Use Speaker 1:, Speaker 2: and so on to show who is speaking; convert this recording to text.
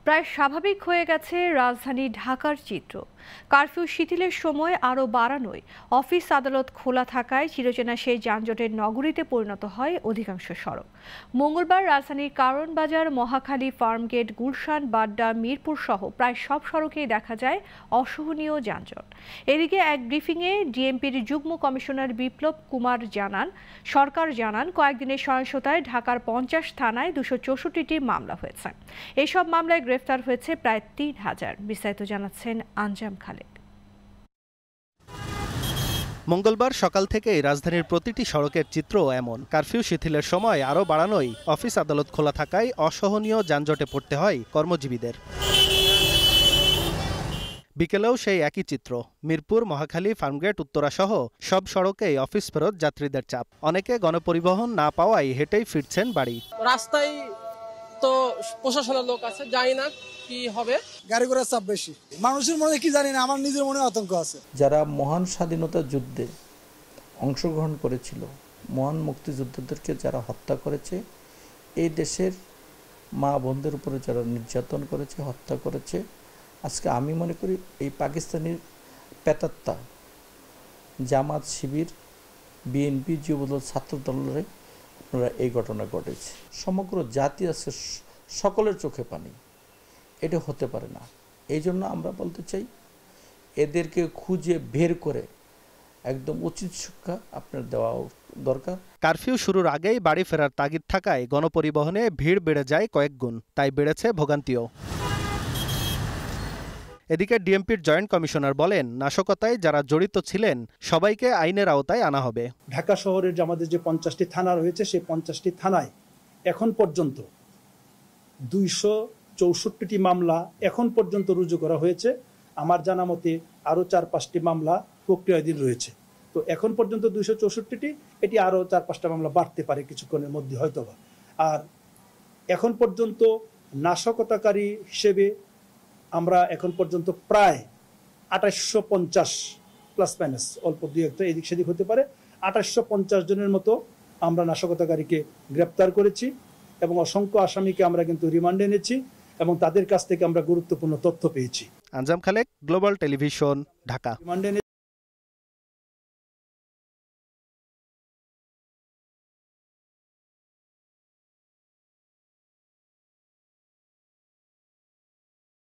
Speaker 1: প্রায় স্বাভাবিক হয়ে গেছে রাজধানী ঢাকার চিত্র। কারফিউ শিথিলের সময় আরও বাড়ানোয় অফিস আদালত খোলা থাকায় চিরচেনা সেই যানজটের নগরীতে পরিণত হয় অধিকাংশ সড়ক। মঙ্গলবার রাজধানীর কারণ বাজার, মহাখালী, ফার্মগেট, গুলশান, বাড্ডা, মিরপুর সহ প্রায় সব সড়কেই দেখা যায় অসহনীয় যানজট। এদিকে এক ব্রিফিংয়ে ডিএমপির যুগ্ম কমিশনার বিপ্লব কুমার সরকার জানান কয়েকদিনের সহিংসতায় ঢাকার 50 থানায় 264টি মামলা হয়েছে। এসব মামলায় গ্রেফতার হয়েছে প্রায় 3000। বিস্তারিত জানাচ্ছেন আঞ্জাম খালেক।
Speaker 2: মঙ্গলবার সকাল থেকেই রাজধানীর প্রতিটি সড়কের চিত্র এমন। কারফিউ শিথিলের সময় আরও বাড়ানোয় অফিস আদালত খোলা থাকায় অসহনীয় যানজটে পড়তে হয় কর্মজীবীদের। বিকেলেও সেই একই চিত্র। মিরপুর, মহাখালী, ফার্মগেট, উত্তরা সহ সব সড়কেই অফিস ফেরত যাত্রীদের চাপ। অনেকে গণপরিবহন না পাওয়ায় হেঁটেই ফিরছেন বাড়ি।
Speaker 3: রাস্তায় তো প্রশাসনের লোক আছে, জানি না কি হবে।
Speaker 4: গাড়ি ঘোড়ার চাপ বেশি, মানুষের মনে কি জানি না, আমার নিজের মনে আতঙ্ক আছে।
Speaker 5: যারা মহান স্বাধীনতা যুদ্ধে অংশগ্রহণ করেছিল, মহান মুক্তিযোদ্ধাদেরকে যারা হত্যা করেছে, এই দেশের মা বোনদের উপরে যারা নির্যাতন করেছে, হত্যা করেছে, আজকে আমি মনে করি এই পাকিস্তানের পেতাত্তা জামাত, শিবির, বিএনপি, যুবদল, ছাত্রদলের আপনারা এই ঘটনা ঘটেছে। সমগ্র জাতি আজকে সকলের চোখে পানি। এটা হতে পারে না। এই জন্য আমরা বলতে চাই, এদেরকে খুঁজে বের করে একদম উচিত শিক্ষা আপনার দেওয়া দরকার।
Speaker 2: কারফিউ শুরুর আগেই বাড়ি ফেরার তাগিদ থাকায় গণপরিবহনে ভিড় বেড়ে যায় কয়েক গুণ, তাই বেড়েছে ভোগান্তিও। এদিকে ডিএমপির জয়েন্ট কমিশনার বলেন, নাশকতায় যারা জড়িত ছিলেন সবাইকে আইনের আওতায় আনা হবে।
Speaker 6: ঢাকা শহরের যে আমাদের যে 50টি থানা রয়েছে, সেই 50টি থানায় এখন পর্যন্ত 264টি মামলা এখন পর্যন্ত রুজু করা হয়েছে। আমার জানা মতে আরও 4-5টি মামলা প্রক্রিয়াধীন রয়েছে। তো এখন পর্যন্ত 264টি, এটি আরও 4-5টা মামলা বাড়তে পারে কিছুক্ষণের মধ্যে হয়তোবা। আর এখন পর্যন্ত নাশকতাকারী হিসেবে আমরা এখন পর্যন্ত প্রায় 2850 প্লাস মাইনাস অল্প দুই একটা এদিক সেদিক হতে পারে, 2850 জনের মতো আমরা নাশকতাকারীকে গ্রেপ্তার করেছি এবং অসংখ্য আসামিকে আমরা কিন্তু রিমান্ডে এনেছি এবং তাদের কাছ থেকে আমরা গুরুত্বপূর্ণ তথ্য পেয়েছি।
Speaker 2: আঞ্জাম খালেক, গ্লোবাল টেলিভিশন, ঢাকা।